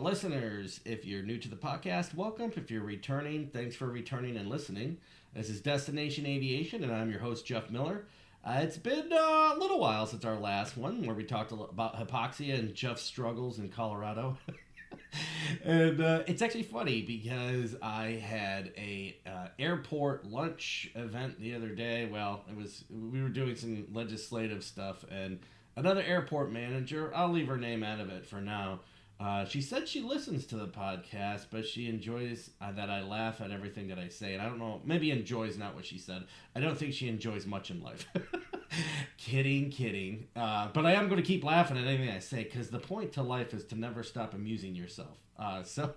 listeners, if you're new to the podcast, welcome. If you're returning, thanks for returning and listening. This is Destination Aviation, and I'm your host, Jeff Miller. It's been a little while since our last one, where we talked about hypoxia and Jeff's struggles in Colorado. And it's actually funny because I had a airport lunch event the other day. Well, we were doing some legislative stuff, and another airport manager, I'll leave her name out of it for now. She said she listens to the podcast, but she enjoys that I laugh at everything that I say. And I don't know, maybe enjoys not what she said. I don't think she enjoys much in life. Kidding. But I am going to keep laughing at anything I say, because the point to life is to never stop amusing yourself. So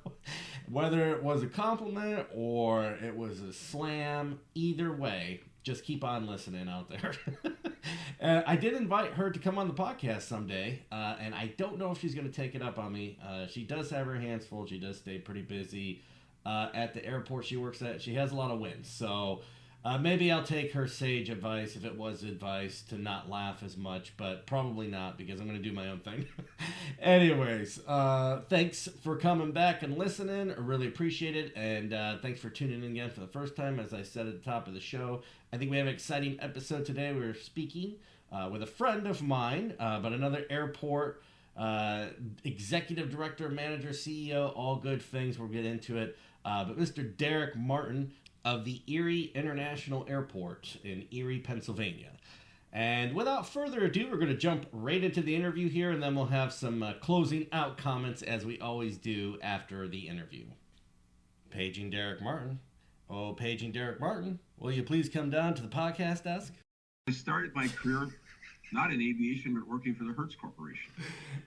whether it was a compliment or it was a slam, either way, just keep on listening out there. I did invite her to come on the podcast someday, and I don't know if she's going to take it up on me. She does have her hands full. She does stay pretty busy at the airport she works at. She has a lot of wins, so maybe I'll take her sage advice, if it was advice, to not laugh as much, but probably not, because I'm going to do my own thing. Anyways, thanks for coming back and listening. I really appreciate it, and thanks for tuning in again for the first time. As I said at the top of the show, I think we have an exciting episode today. We're speaking with a friend of mine, but another airport executive director, manager, CEO, all good things. We'll get into it. But Mr. Derek Martin of the Erie International Airport in Erie, Pennsylvania. And without further ado, we're going to jump right into the interview here, and then we'll have some closing out comments, as we always do after the interview. Paging Derek Martin. Oh, paging Derek Martin, will you please come down to the podcast desk? I started my career not in aviation, but working for the Hertz Corporation.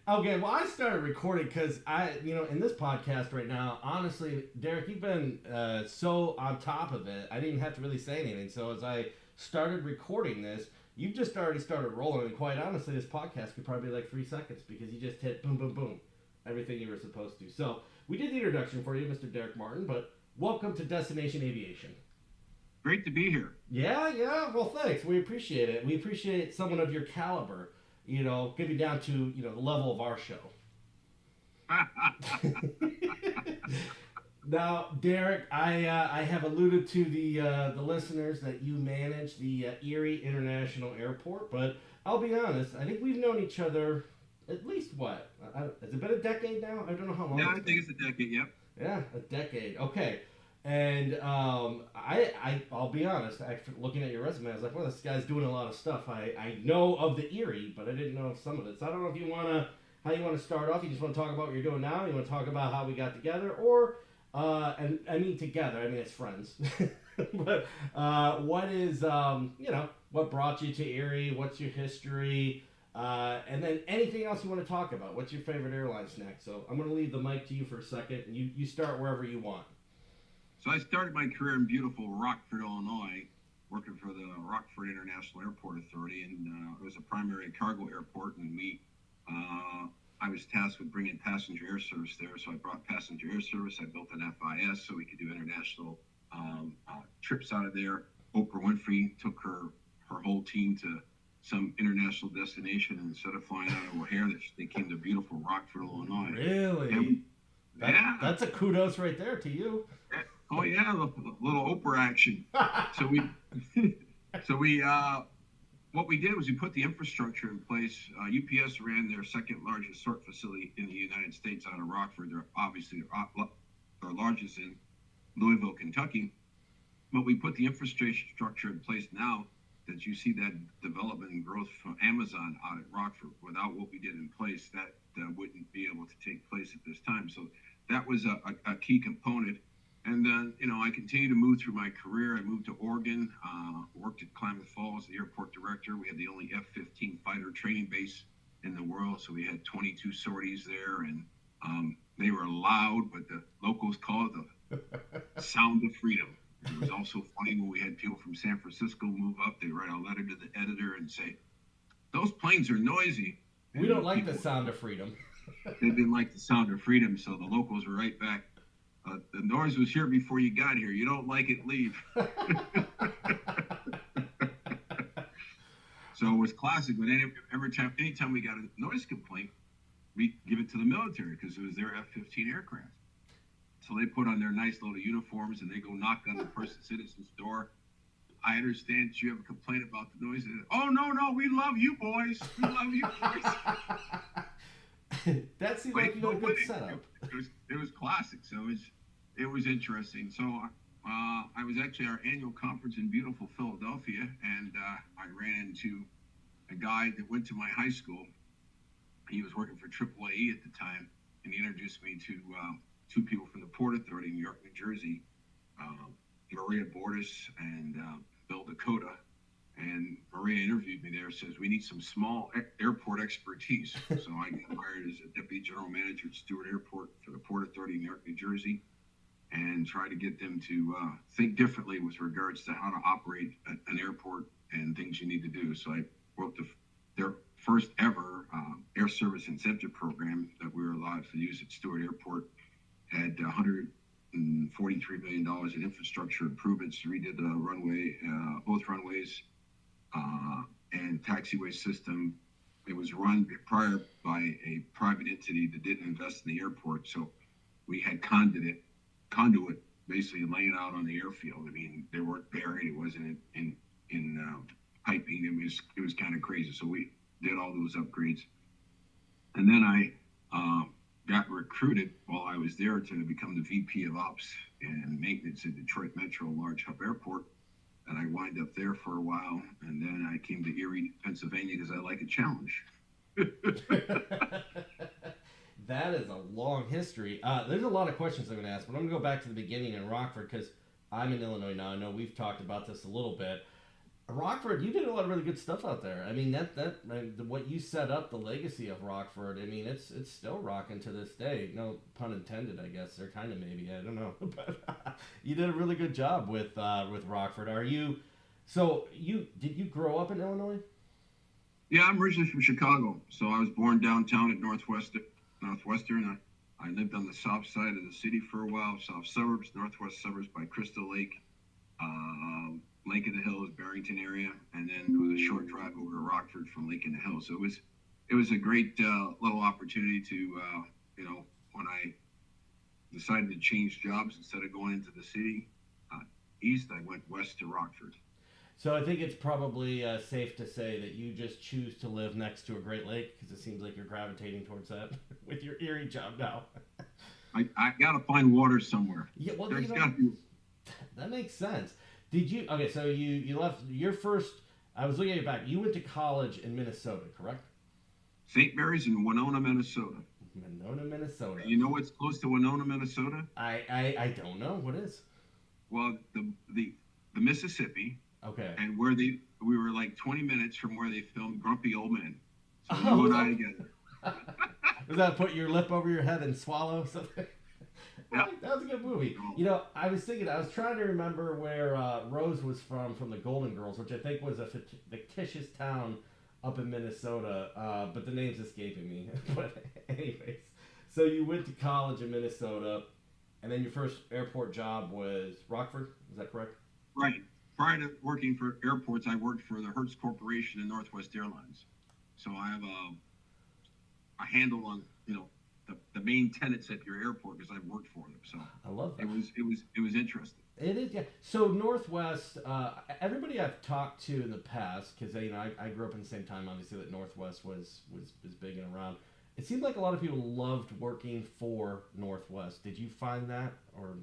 Okay, well, I started recording because in this podcast right now, honestly, Derek, you've been so on top of it. I didn't have to really say anything. So as I started recording this, you've just already started rolling. And quite honestly, this podcast could probably be like 3 seconds, because you just hit boom, boom, boom, everything you were supposed to. So we did the introduction for you, Mr. Derek Martin, but welcome to Destination Aviation. Great to be here. Yeah. Well, thanks. We appreciate it. We appreciate someone of your caliber, getting down to, the level of our show. Now, Derek, I have alluded to the listeners that you manage the Erie International Airport, but I'll be honest, I think we've known each other at least, what? Has it been a decade now? I don't know how long. Yeah, I think it's a decade, yep. Yeah, a decade. Okay. And I'll be honest, after looking at your resume, I was like, well, this guy's doing a lot of stuff. I know of the Erie, but I didn't know of some of it. So I don't know if how you want to start off. You just want to talk about what you're doing now? You want to talk about how we got together? Or, and I mean together, I mean as friends. But what is, what brought you to Erie? What's your history? And then anything else you want to talk about? What's your favorite airline snack? So I'm going to leave the mic to you for a second, and you start wherever you want. So I started my career in beautiful Rockford, Illinois, working for the Rockford International Airport Authority, and it was a primary cargo airport, and I was tasked with bringing passenger air service there, so I brought passenger air service. I built an FIS so we could do international trips out of there. Oprah Winfrey took her whole team to some international destination, and instead of flying out of O'Hare, they came to beautiful Rockford, Illinois. Really? Yeah. That's a kudos right there to you. Oh yeah, a little Oprah action. So what we did was we put the infrastructure in place. UPS ran their second largest sort facility in the United States out of Rockford. They're obviously their largest in Louisville, Kentucky. But we put the infrastructure in place now that you see that development and growth from Amazon out at Rockford. Without what we did in place, that wouldn't be able to take place at this time. So that was a key component. And then, I continued to move through my career. I moved to Oregon, worked at Klamath Falls, the airport director. We had the only F-15 fighter training base in the world, so we had 22 sorties there, and they were loud, but the locals called it the sound of freedom. It was also funny when we had people from San Francisco move up. They write a letter to the editor and say, "Those planes are noisy." We don't like the sound of freedom. They didn't like the sound of freedom, so the locals were right back. The noise was here before you got here. You don't like it, leave. So it was classic. But anytime we got a noise complaint, give it to the military because it was their F-15 aircraft. So they put on their nice little uniforms and they go knock on the first citizen's door. I understand that you have a complaint about the noise. Oh, no, we love you boys. We love you boys. That seemed like you had a good setup. It was classic. So it was interesting. So I was actually at our annual conference in beautiful Philadelphia, and I ran into a guy that went to my high school. He was working for AAAE at the time, and he introduced me to two people from the Port Authority, New York, New Jersey, Maria Bordas and Bill Dakota. And Maria interviewed me there, says, we need some small airport expertise. So I got hired as a deputy general manager at Stewart Airport for the Port Authority, New York, New Jersey, and try to get them to think differently with regards to how to operate an airport and things you need to do. So I wrote their first ever air service incentive program that we were allowed to use at Stewart Airport. Had $143 million in infrastructure improvements. Redid the runway, both runways, and taxiway system. It was run prior by a private entity that didn't invest in the airport, so we had conduit basically laying out on the airfield. I mean, they weren't buried. It wasn't in piping. It was kind of crazy. So we did all those upgrades, and then I got recruited while I was there to become the VP of Ops and Maintenance at Detroit Metro Large Hub Airport. And I wind up there for a while, and then I came to Erie, Pennsylvania, because I like a challenge. That is a long history. There's a lot of questions I'm going to ask, but I'm going to go back to the beginning in Rockford because I'm in Illinois now. I know we've talked about this a little bit. Rockford, you did a lot of really good stuff out there. I mean, what you set up, the legacy of Rockford. I mean, it's still rocking to this day. No pun intended, I guess. Or kind of maybe. I don't know. But you did a really good job with Rockford. Did you grow up in Illinois? Yeah, I'm originally from Chicago, so I was born downtown at Northwestern. I lived on the south side of the city for a while, south suburbs, northwest suburbs by Crystal Lake. Lake in the Hills, Barrington area, and then it was a short drive over to Rockford from Lake in the Hills. So it was a great little opportunity to, when I decided to change jobs instead of going into the city east, I went west to Rockford. So I think it's probably safe to say that you just choose to live next to a Great Lake because it seems like you're gravitating towards that with your Erie job now. I got to find water somewhere. Yeah, well, that makes sense. Did you? Okay, so you left your first. I was looking at your back. You went to college in Minnesota, correct? St. Mary's in Winona, Minnesota. Winona, Minnesota. You know what's close to Winona, Minnesota? I don't know. What is? Well, the Mississippi. Okay. And we were like 20 minutes from where they filmed Grumpy Old Men. So you and I together. Was that put your lip over your head and swallow something? Yeah. That was a good movie. You know, I was trying to remember where Rose was from the Golden Girls, which I think was a fictitious town up in Minnesota, but the name's escaping me. But anyways, so you went to college in Minnesota, and then your first airport job was Rockford, is that correct? Right. Prior to working for airports, I worked for the Hertz Corporation and Northwest Airlines. So I have a handle on, the main tenants at your airport because I've worked for them. So I love that. It was interesting. It is, yeah. So Northwest, everybody I've talked to in the past, because I grew up in the same time, obviously, that Northwest was big and around. It seemed like a lot of people loved working for Northwest. Did you find that, or?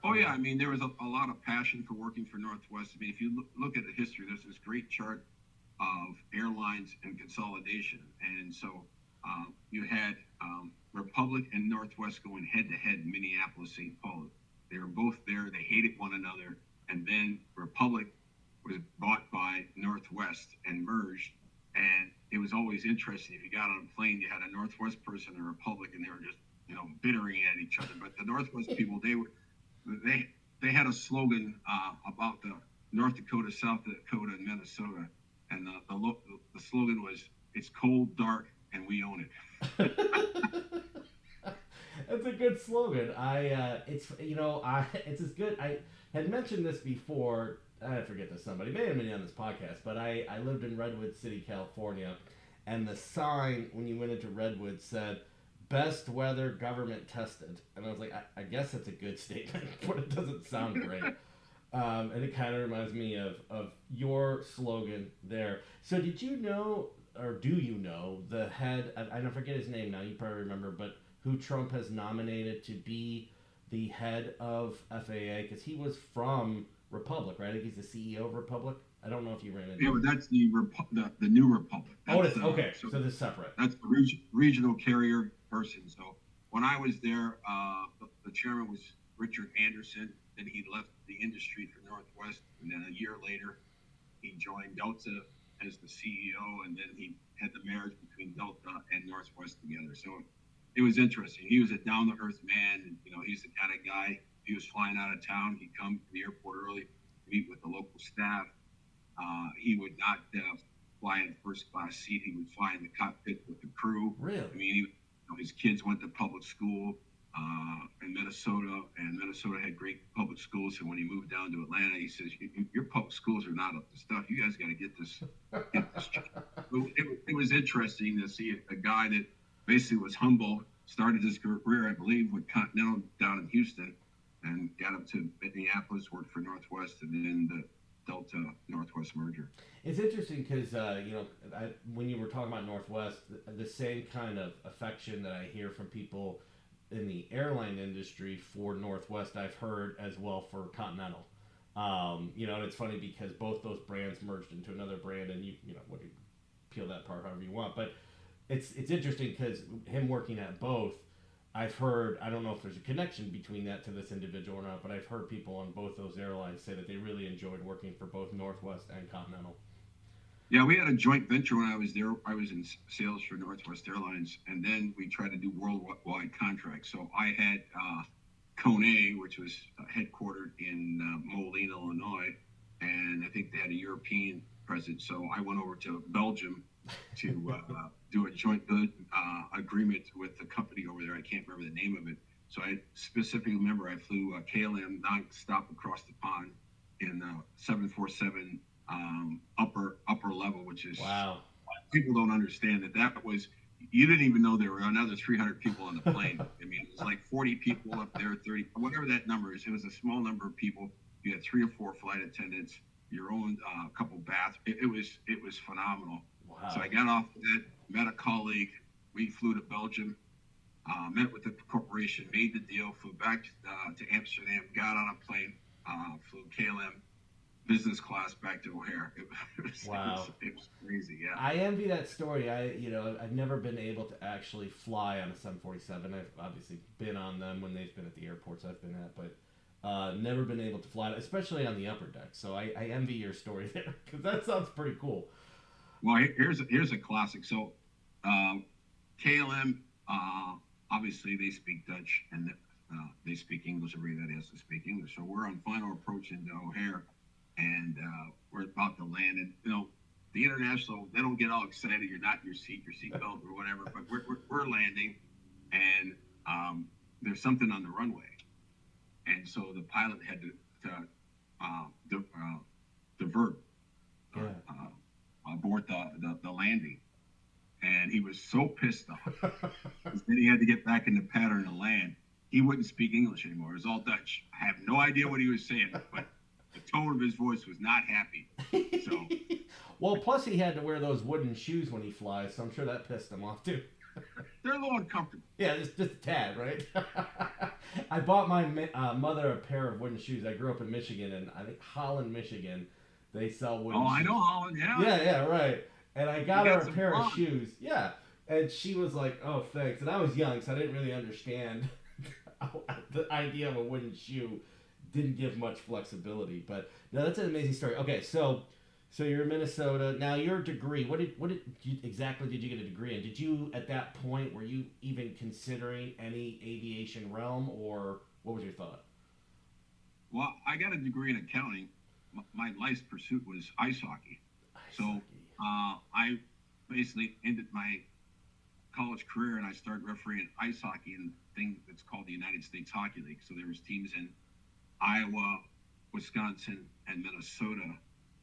Oh yeah, I mean there was a lot of passion for working for Northwest. I mean, if you look at the history, there's this great chart of airlines and consolidation, and so you had Republic and Northwest going head to head in Minneapolis, St. Paul. They were both there. They hated one another, and then Republic was bought by Northwest and merged. And it was always interesting. If you got on a plane, you had a Northwest person and a Republic, and they were just bittering at each other. But the Northwest people, they had a slogan about the North Dakota, South Dakota, and Minnesota, and the slogan was, "It's cold, dark, and we own it." That's a good slogan. It's as good. I had mentioned this before. I forget to somebody may have been on this podcast, but I lived in Redwood City, California, and the sign when you went into Redwood said "Best weather government tested," and I was like, I guess that's a good statement, but it doesn't sound great. And it kind of reminds me of your slogan there. So did you know, or do you know, the head, I don't forget his name now, you probably remember, but who Trump has nominated to be the head of FAA? Because he was from Republic, right? I think he's the CEO of Republic. I don't know if you ran into Yeah, but that's the new Republic. Oh, it is? Okay, so this is separate. That's the regional carrier person. So when I was there, the chairman was Richard Anderson. Then he left the industry for Northwest, and then a year later, he joined Delta as the CEO, and then he had the marriage between Delta and Northwest together. So it was interesting. He was a down-to-earth man, and he's the kind of guy. If he was flying out of town, he'd come to the airport early, meet with the local staff. He would not fly in first class seat. He would fly in the cockpit with the crew. Really? I mean, his kids went to public school in Minnesota, and Minnesota had great public schools. So when he moved down to Atlanta, he says, "Your public schools are not up to stuff. You guys got to get this." It was interesting to see a guy that basically was humble, started his career, I believe, with Continental down in Houston, and got up to Minneapolis, worked for Northwest, and then the Delta Northwest merger. It's interesting because when you were talking about Northwest, the same kind of affection that I hear from people in the airline industry for Northwest, I've heard as well for Continental. And it's funny because both those brands merged into another brand, and you peel that part however you want, but it's interesting because him working at both, I've heard, I don't know if there's a connection between that to this individual or not, but I've heard people on both those airlines say that they really enjoyed working for both Northwest and Continental. Yeah, we had a joint venture when I was there. I was in sales for Northwest Airlines, and then we tried to do worldwide contracts. So I had Kone, which was headquartered in Moline, Illinois, and I think they had a European presence. So I went over to Belgium to do a joint agreement with the company over there. I can't remember the name of it. So I specifically remember I flew KLM non-stop across the pond in 747 upper level, which is wow. People don't understand that was, you didn't even know there were another 300 people on the plane. I mean, it was like 40 people up there, 30, whatever that number is. It was a small number of people. You had 3 or 4 flight attendants, your own couple baths. It was phenomenal. Wow. So I got off of that, met a colleague. We flew to Belgium, met with the corporation, made the deal, flew back to Amsterdam, got on a plane, flew KLM business class back to O'Hare. Wow. It was crazy, yeah. I envy that story. I've never been able to actually fly on a 747. I've obviously been on them when they've been at the airports I've been at, but never been able to fly, especially on the upper deck. So I envy your story there because that sounds pretty cool. Well, here's a classic. So KLM, obviously they speak Dutch and they speak English. Everybody has to speak English. So we're on final approach into O'Hare, and we're about to land. And the international, they don't get all excited. You're not in your seatbelt or whatever. But we're landing, and there's something on the runway, and so the pilot had to divert. Abort the landing, and he was so pissed off. Then he had to get back in the pattern and land. He wouldn't speak English anymore. It was all Dutch. I have no idea what he was saying, but the tone of his voice was not happy. So, well, plus he had to wear those wooden shoes when he flies, so I'm sure that pissed him off too. They're a little uncomfortable. Yeah, just a tad, right? I bought my mother a pair of wooden shoes. I grew up in Michigan, and I think Holland, Michigan, they sell wooden shoes. Oh, I know Holland, yeah. Yeah, right. And I got her a pair of shoes. Yeah. And she was like, oh, thanks. And I was young, so I didn't really understand the idea of a wooden shoe. Didn't give much flexibility. But no, that's an amazing story. Okay, so you're in Minnesota. Now, your degree, what exactly did you get a degree in? Did you, at that point, were you even considering any aviation realm, or what was your thought? Well, I got a degree in accounting. My life's pursuit was ice hockey. So I basically ended my college career, and I started refereeing ice hockey in a thing that's called the United States Hockey League. So there was teams in Iowa, Wisconsin, and Minnesota,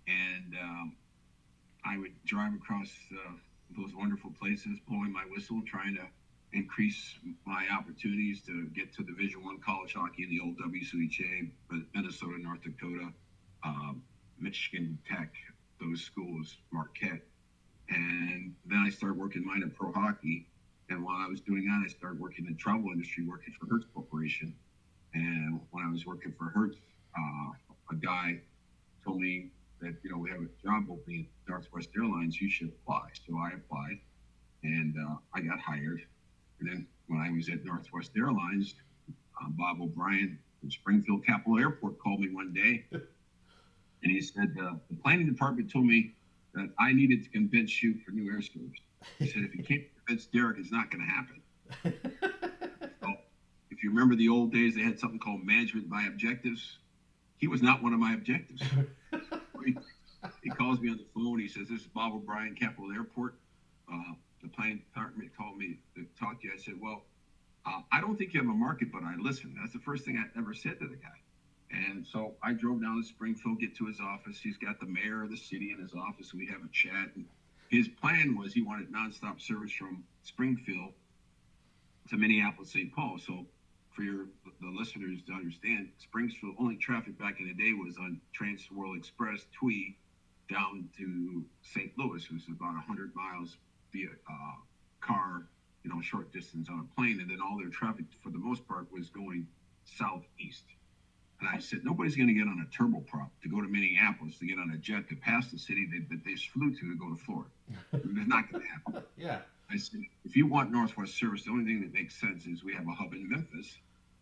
and I would drive across those wonderful places, blowing my whistle, trying to increase my opportunities to get to Division I college hockey in the old WCHA, Minnesota, North Dakota, Michigan Tech, those schools, Marquette. And then I started working minor pro hockey. And while I was doing that, I started working in the travel industry, working for Hertz Corporation. And when I was working for Hertz, a guy told me that, we have a job opening at Northwest Airlines, you should apply. So I applied, and I got hired. And then when I was at Northwest Airlines, Bob O'Brien from Springfield Capitol Airport called me one day, and he said, the planning department told me that I needed to convince you for new air service. He said, if you can't convince Derek, it's not going to happen. So if you remember the old days, they had something called management by objectives. He was not one of my objectives. He calls me on the phone. He says, this is Bob O'Brien, Capitol Airport. The planning department called me to talk to you. I said, well, I don't think you have a market, but I listen. That's the first thing I ever said to the guy. And so I drove down to Springfield, get to his office. He's got the mayor of the city in his office. We have a chat. And his plan was he wanted nonstop service from Springfield to Minneapolis, St. Paul. So for the listeners to understand, Springfield, only traffic back in the day was on Trans-World Express, TWE, down to St. Louis, which is about 100 miles via car, short distance on a plane. And then all their traffic, for the most part, was going southeast. And I said, nobody's going to get on a turboprop to go to Minneapolis, to get on a jet to pass the city that they flew to go to Florida. It's not going to happen. Yeah. I said, if you want Northwest service, the only thing that makes sense is we have a hub in Memphis.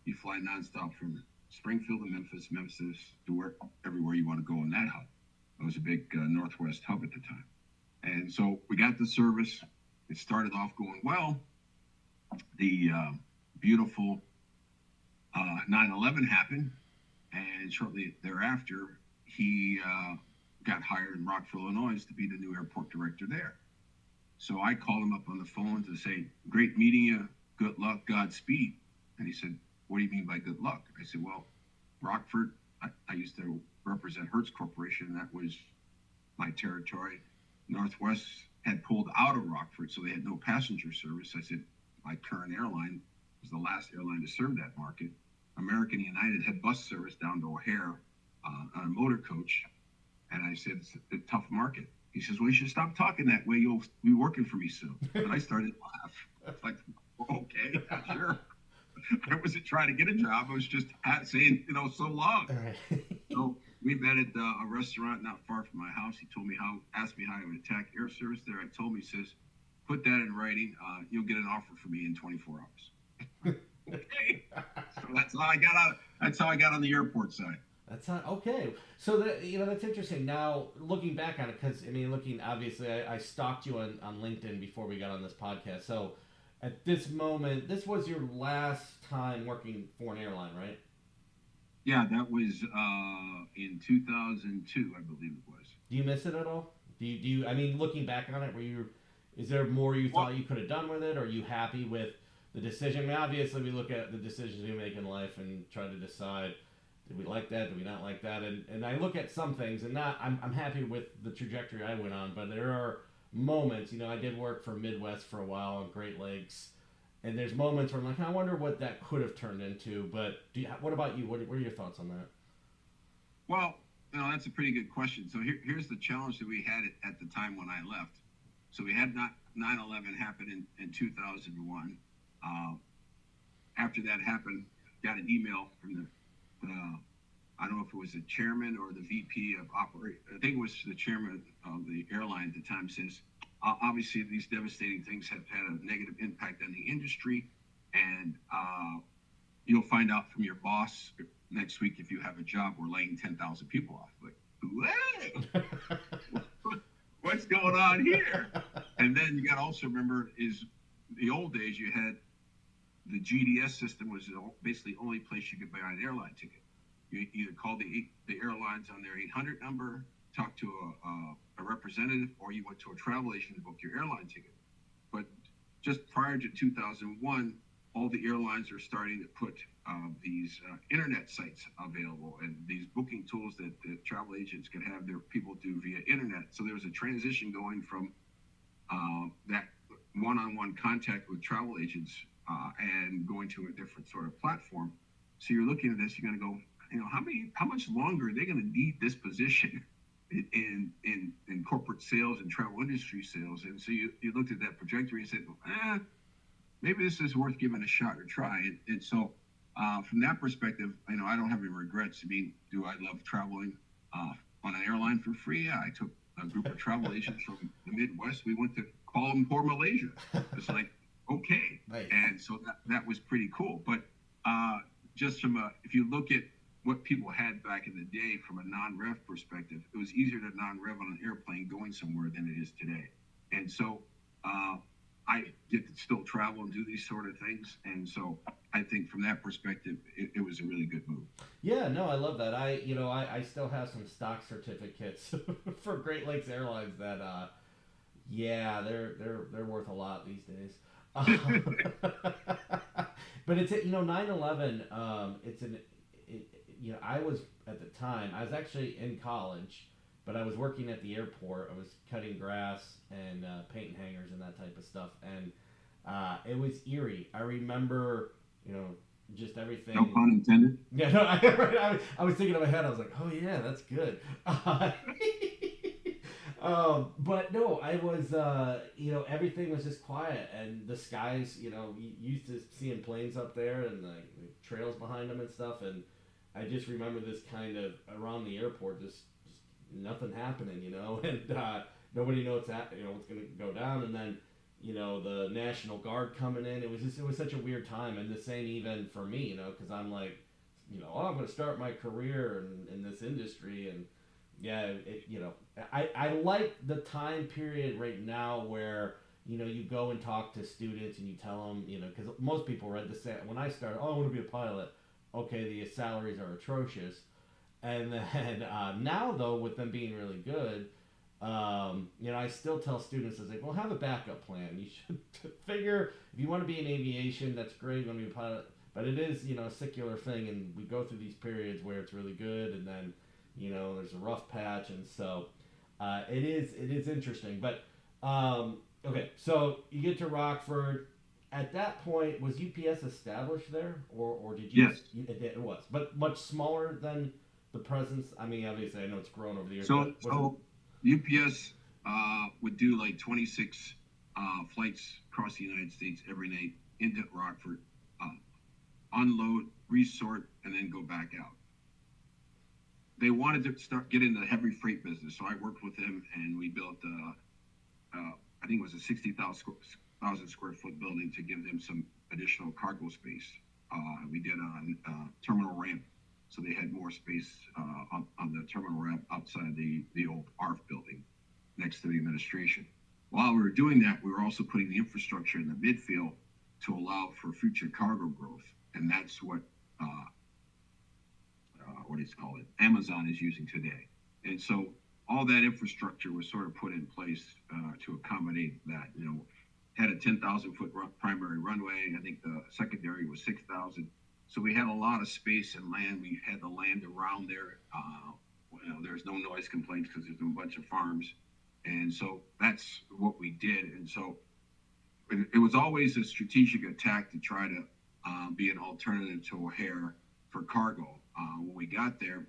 You fly nonstop from Springfield to Memphis to everywhere you want to go in that hub. It was a big Northwest hub at the time. And so we got the service. It started off going well. The beautiful 9/11 happened. And shortly thereafter, he got hired in Rockville, Illinois to be the new airport director there. So I called him up on the phone to say, great meeting you, good luck, Godspeed. And he said, what do you mean by good luck? I said, well, Rockford, I used to represent Hertz Corporation. That was my territory. Northwest had pulled out of Rockford, so they had no passenger service. I said, my current airline was the last airline to serve that market. American United had bus service down to O'Hare on a motor coach. And I said, it's a tough market. He says, well, you should stop talking that way. You'll be working for me soon. And I started to laugh. I was like, okay, sure. I wasn't trying to get a job. I was just saying, so long. Right. So we met at a restaurant not far from my house. He asked me how I would attack air service there. I told him, he says, put that in writing. You'll get an offer from me in 24 hours. Okay. So that's how I got on the airport side. That's not okay. So that's interesting. Now looking back on it, because obviously I stalked you on LinkedIn before we got on this podcast. So at this moment, this was your last time working for an airline, right? Yeah, that was in 2002, I believe it was. Do you miss it at all? Do you? I mean, looking back on it, is there more you thought you could have done with it? Or are you happy with the decision? I mean, obviously, we look at the decisions we make in life and try to decide, did we like that? Did we not like that? And I look at some things, and I'm happy with the trajectory I went on, but there are moments, I did work for Midwest for a while on Great Lakes, and there's moments where I'm like, I wonder what that could have turned into. But what about you? What are your thoughts on that? Well, that's a pretty good question. So here's the challenge that we had at the time when I left. So we had 9/11 happen in 2001. After that happened, got an email from I don't know if it was the chairman or the VP of operation. I think it was the chairman of the airline at the time. Says, obviously these devastating things have had a negative impact on the industry, and you'll find out from your boss next week if you have a job. We're laying 10,000 people off. Like, what? What's going on here? And then you got to also remember is the old days you had the GDS system was basically the only place you could buy an airline ticket. You either called the airlines on their 800 number, talked to a representative, or you went to a travel agent to book your airline ticket. But just prior to 2001, all the airlines are starting to put these internet sites available and these booking tools that the travel agents can have their people do via internet. So there was a transition going from that one-on-one contact with travel agents and going to a different sort of platform. So you're looking at this, you're going to go, how much longer are they going to need this position in corporate sales and travel industry sales? And so you looked at that trajectory and said, maybe this is worth giving a shot or try. And so from that perspective, I don't have any regrets. Do I love traveling on an airline for free? Yeah, I took a group of travel agents from the Midwest. We went to Kuala Lumpur, Malaysia. It's like, okay. Nice. And so that was pretty cool. But just if you look at what people had back in the day from a non-rev perspective, it was easier to non-rev on an airplane going somewhere than it is today. And so I get to still travel and do these sort of things. And so I think from that perspective, it was a really good move. Yeah, no, I love that. I still have some stock certificates for Great Lakes Airlines that, they're worth a lot these days. But it's 9/11. I was at the time. I was actually in college, but I was working at the airport. I was cutting grass and painting hangers and that type of stuff. And it was Erie. I remember, just everything. No pun intended. Yeah, no, I was thinking in my head. I was like, oh yeah, that's good. But no, I was, everything was just quiet, and the skies, you used to seeing planes up there and the trails behind them and stuff, and I just remember this kind of around the airport, just nothing happening, and nobody knows what's going to go down, and then, the National Guard coming in. It was such a weird time, and the same even for me, because I'm like, I'm going to start my career in this industry, and yeah, I like the time period right now where, you go and talk to students and you tell them, because most people read the same. When I started, I want to be a pilot. Okay, the salaries are atrocious. And then now, though, with them being really good, I still tell students, I was like, well, have a backup plan. You should figure, if you want to be in aviation, that's great, you want to be a pilot. But it is, a secular thing, and we go through these periods where it's really good, and then, there's a rough patch, and so it is interesting. But, okay, so you get to Rockford. At that point, was UPS established there, or did you? Yes. It was, but much smaller than the presence. I mean, obviously, I know it's grown over the years. So UPS would do like 26 flights across the United States every night into Rockford, unload, resort, and then go back out. They wanted to start getting the heavy freight business, so I worked with them, and we built, I think it was a 60,000 square foot building to give them some additional cargo space. We did a terminal ramp, so they had more space on the terminal ramp outside the old ARF building next to the administration. While we were doing that, we were also putting the infrastructure in the midfield to allow for future cargo growth, and that's what Amazon is using today. And so all that infrastructure was sort of put in place to accommodate that. Had a 10,000 foot primary runway. I think the secondary was 6,000. So we had a lot of space and land. We had the land around there. There's no noise complaints because there's a bunch of farms. And so that's what we did. And so it was always a strategic attack to try to be an alternative to O'Hare for cargo. When we got there,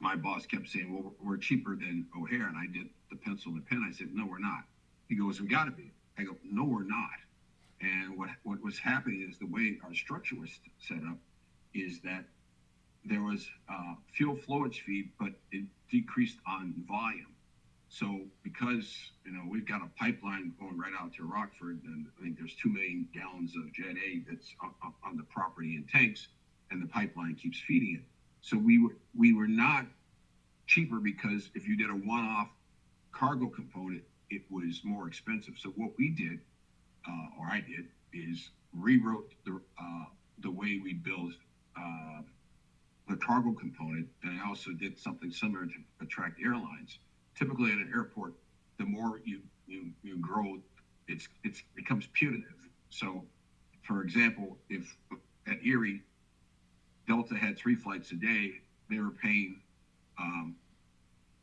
my boss kept saying, well, we're cheaper than O'Hare. And I did the pencil and the pen. I said, no, we're not. He goes, we got to be. I go, no, we're not. And what was happening is the way our structure was set up is that there was fuel flowage fee, but it decreased on volume. So because, we've got a pipeline going right out to Rockford, and I think there's 2 million gallons of Jet A that's on the property in tanks, and the pipeline keeps feeding it. So we were not cheaper because if you did a one-off cargo component, it was more expensive. So what we did, or I did, is rewrote the way we build the cargo component, and I also did something similar to attract airlines. Typically at an airport, the more you grow, it becomes punitive. So, for example, if at Erie, Delta had 3 flights a day, they were paying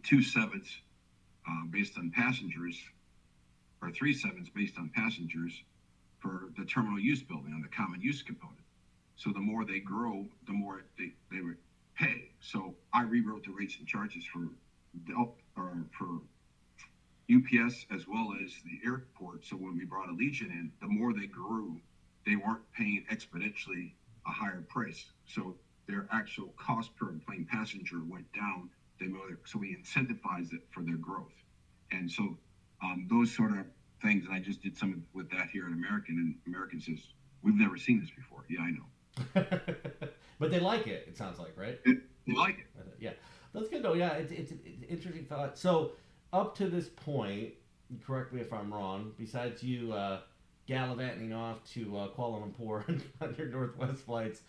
2/7 based on passengers, or 37s based on passengers for the terminal use building on the common use component. So the more they grow, the more they would pay. So I rewrote the rates and charges for UPS as well as the airport. So when we brought Allegiant in, the more they grew, they weren't paying exponentially a higher price. So their actual cost per plane passenger went down. So we incentivized it for their growth. And so those sort of things, and I just did some with that here in American, and American says, we've never seen this before. Yeah, I know. But they like it, it sounds like, right? They like it. Yeah. That's good, though. Yeah, it's an interesting thought. So up to this point, correct me if I'm wrong, besides you gallivanting off to Kuala Lumpur on your Northwest flights,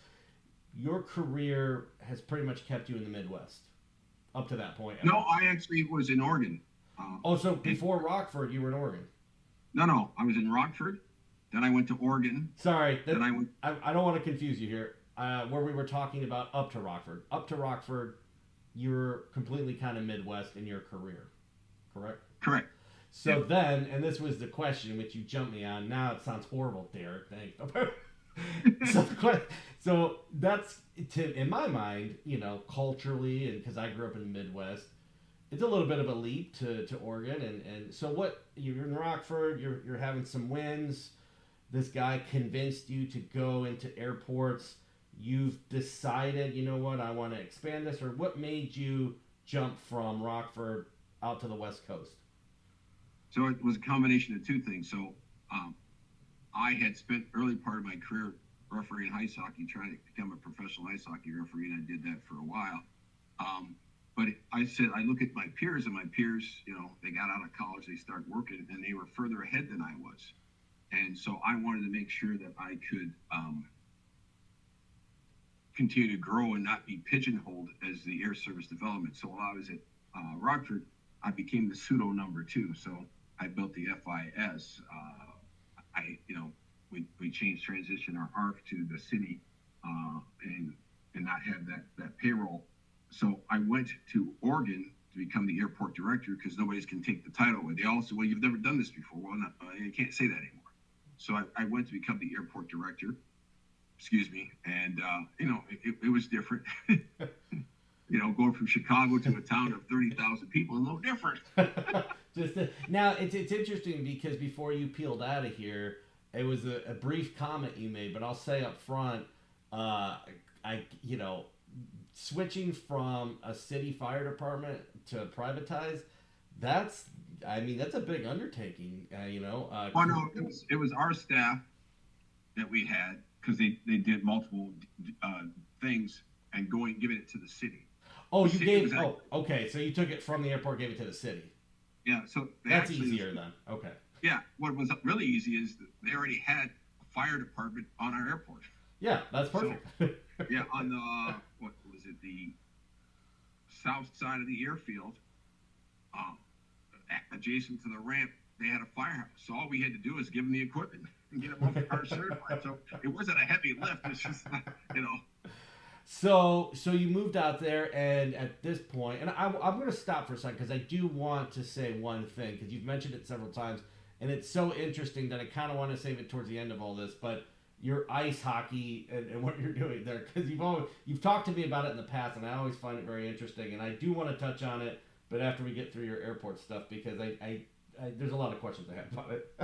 your career has pretty much kept you in the Midwest up to that point. No, I actually was in Oregon. So before Rockford, you were in Oregon? No, I was in Rockford. Then I went to Oregon. Sorry, I don't want to confuse you here. Where we were talking about up to Rockford. Up to Rockford, you're completely kind of Midwest in your career, correct? Correct. So then, and this was the question which you jumped me on. Now it sounds horrible, Derek. Thanks. So that's, in my mind, culturally, and because I grew up in the Midwest, it's a little bit of a leap to Oregon. And so what, you're in Rockford, you're having some wins. This guy convinced you to go into airports. You've decided, you know what, I want to expand this, or what made you jump from Rockford out to the West Coast? So it was a combination of two things. So I had spent early part of my career refereeing ice hockey, trying to become a professional ice hockey referee, and I did that for a while. But I said, I look at my peers, and my peers, they got out of college, they started working, and they were further ahead than I was. And so I wanted to make sure that I could continue to grow and not be pigeonholed as the air service development. So while I was at Rockford, I became the pseudo number 2. So I built the FIS. We transitioned our ARC to the city and not have that payroll. So I went to Oregon to become the airport director because nobody's can take the title away. They all said, well, you've never done this before. Well, you can't say that anymore. So I went to become the airport director. Excuse me. And, it was different. Going from Chicago to a town of 30,000 people is a little different. Now, it's interesting because before you peeled out of here, it was a brief comment you made, but I'll say up front, switching from a city fire department to privatize, that's a big undertaking, Oh, no, it was our staff that we had, because they did multiple things and giving it to the city. Oh, okay. So you took it from the airport, gave it to the city. Yeah, so that's easier then. Okay. Yeah, what was really easy is that they already had a fire department on our airport. Yeah, that's perfect. So, yeah, on the south side of the airfield, adjacent to the ramp, they had a firehouse. So all we had to do was give them the equipment and get them our certified. So it wasn't a heavy lift. It's just, So you moved out there, and at this point, and I'm going to stop for a second because I do want to say one thing, because you've mentioned it several times, and it's so interesting that I kind of want to save it towards the end of all this, but your ice hockey and what you're doing there, because you've talked to me about it in the past, and I always find it very interesting, and I do want to touch on it, but after we get through your airport stuff, because I there's a lot of questions I have about it,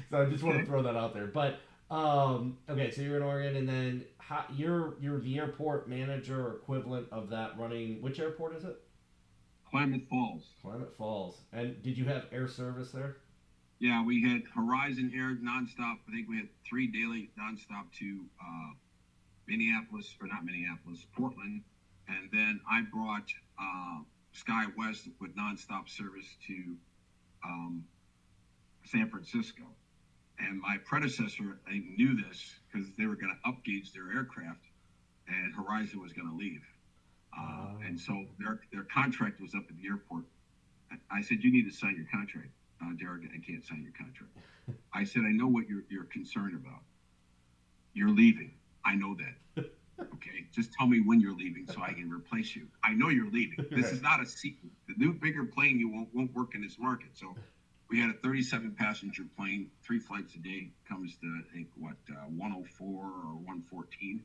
so I just want to throw that out there. But okay, so you're in Oregon, and then you're the airport manager or equivalent of that, running which airport is it? Klamath Falls. Klamath Falls. And did you have air service there? Yeah, we had Horizon Air nonstop. I think we had 3 daily nonstop to Portland, and then I brought SkyWest with nonstop service to San Francisco. And my predecessor, I knew this because they were going to upgauge their aircraft, and Horizon was going to leave. And so their contract was up at the airport. I said, you need to sign your contract. Derek, I can't sign your contract. I said, I know what you're concerned about. You're leaving. I know that. Okay, just tell me when you're leaving so I can replace you. I know you're leaving. This is not a secret. The new bigger plane you won't work in this market. So we had a 37 passenger plane, 3 flights a day, comes to, I think, 104 or 114.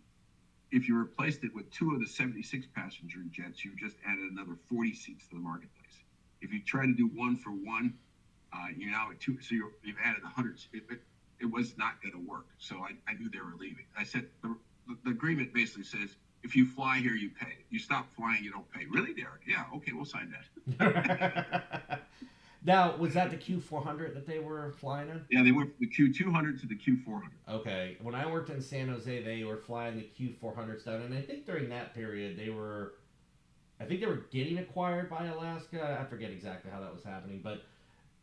If you replaced it with 2 of the 76 passenger jets, you just added another 40 seats to the marketplace. If you try to do 1 for 1, you're now at 2, so you've added 100. It was not going to work. So I knew they were leaving. I said, the agreement basically says, if you fly here, you pay. You stop flying, you don't pay. Really, Derek? Yeah, okay, we'll sign that. Now, was that the Q400 that they were flying in? Yeah, they went from the Q200 to the Q400. Okay. When I worked in San Jose, they were flying the Q400s down, and I think during that period they were getting acquired by Alaska. I forget exactly how that was happening, but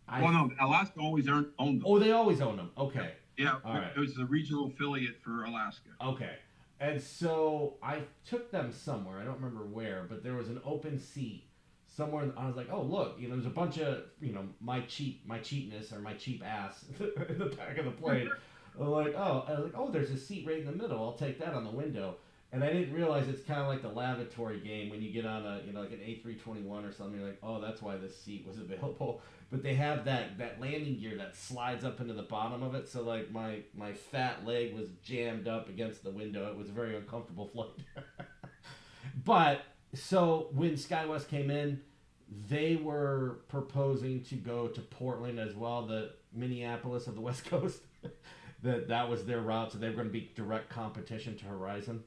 no, Alaska always owned them. Oh, they always owned them. Okay. Yeah, it was a regional affiliate for Alaska. Okay. And so I took them somewhere. I don't remember where, but there was an open seat somewhere. I was like, oh, look, there's a bunch of, my cheapness or my cheap ass in the back of the plane. I was like, oh, there's a seat right in the middle. I'll take that on the window. And I didn't realize it's kind of like the lavatory game when you get on like an A321 or something. You're like, oh, that's why this seat was available. But they have that landing gear that slides up into the bottom of it. So like my fat leg was jammed up against the window. It was a very uncomfortable flight. But so when SkyWest came in, they were proposing to go to Portland as well, the Minneapolis of the West Coast. that was their route. So they were going to be direct competition to Horizon.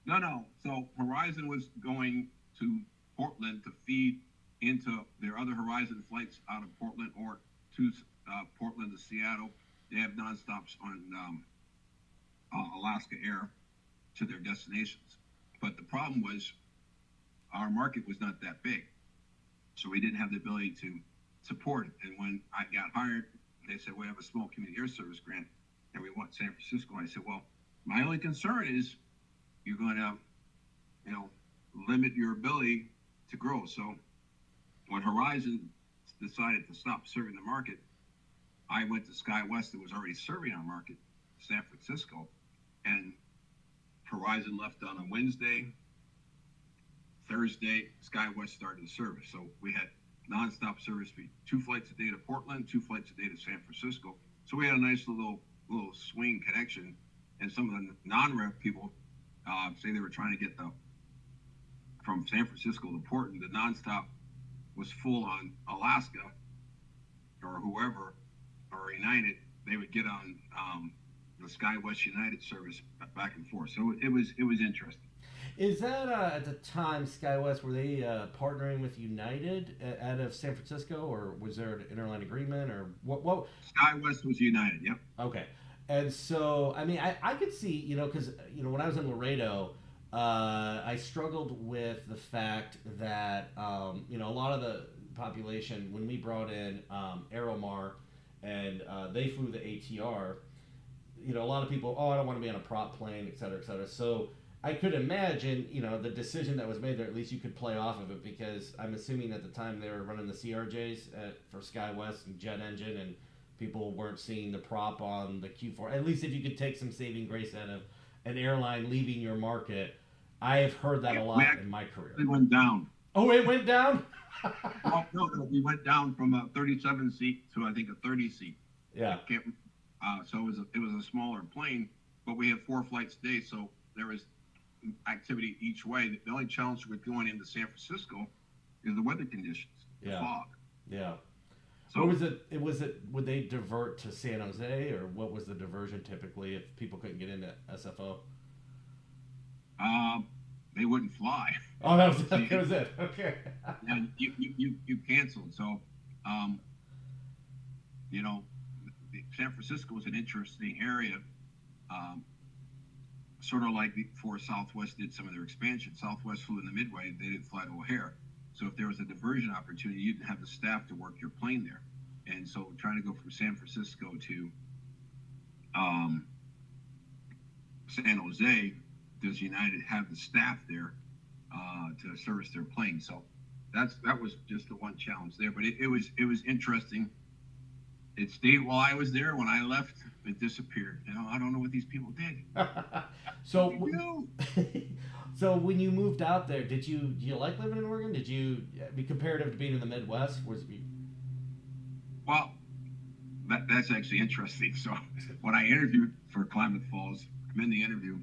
No. So Horizon was going to Portland to feed into their other Horizon flights out of Portland or to Portland to Seattle. They have nonstops on Alaska Air to their destinations. But the problem was our market was not that big. So we didn't have the ability to support it. And when I got hired, they said, we have a small community air service grant and we want San Francisco. I said, well, my only concern is you're going to, limit your ability to grow. So when Horizon decided to stop serving the market, I went to SkyWest that was already serving our market, San Francisco, and Horizon left on a Wednesday. Thursday, SkyWest started the service. So we had nonstop service, 2 flights a day to Portland, 2 flights a day to San Francisco. So we had a nice little swing connection. And some of the non-rev people say they were trying to get from San Francisco to Portland. The nonstop was full on Alaska or whoever, or United. They would get on the SkyWest United service back and forth. So it was interesting. Is that at the time SkyWest, were they partnering with United out of San Francisco, or was there an interline agreement, or what? SkyWest was United. Yep. Okay. And so, I mean, I could see, because, when I was in Laredo, I struggled with the fact that, a lot of the population, when we brought in Aeromar and they flew the ATR, a lot of people, I don't want to be on a prop plane, et cetera, et cetera. So I could imagine, the decision that was made there, at least you could play off of it, because I'm assuming at the time they were running the CRJs for SkyWest and jet engine, and people weren't seeing the prop on the Q4. At least if you could take some saving grace out of an airline leaving your market. I have heard that a lot in my career. It went down. Oh, it went down? No, we went down from a 37 seat to I think a 30 seat. Yeah. So it was a smaller plane, but we had 4 flights a day, so there was activity each way. The only challenge with going into San Francisco is the weather conditions, the fog. Yeah. So would they divert to San Jose, or what was the diversion typically if people couldn't get into SFO? They wouldn't fly. Oh, that was it. Okay. And you canceled. So, San Francisco was an interesting area. Sort of like before Southwest did some of their expansion. Southwest flew in the Midway. They didn't fly to O'Hare. So if there was a diversion opportunity, you didn't have the staff to work your plane there. And so trying to go from San Francisco to San Jose, does United have the staff there to service their plane? So that was just the one challenge there. But it was interesting. It stayed while I was there. When I left, it disappeared. I don't know what these people did. So when you moved out there, do you like living in Oregon? Did you be comparative to being in the Midwest? Well, that's actually interesting. So when I interviewed for Klamath Falls, I'm in the interview,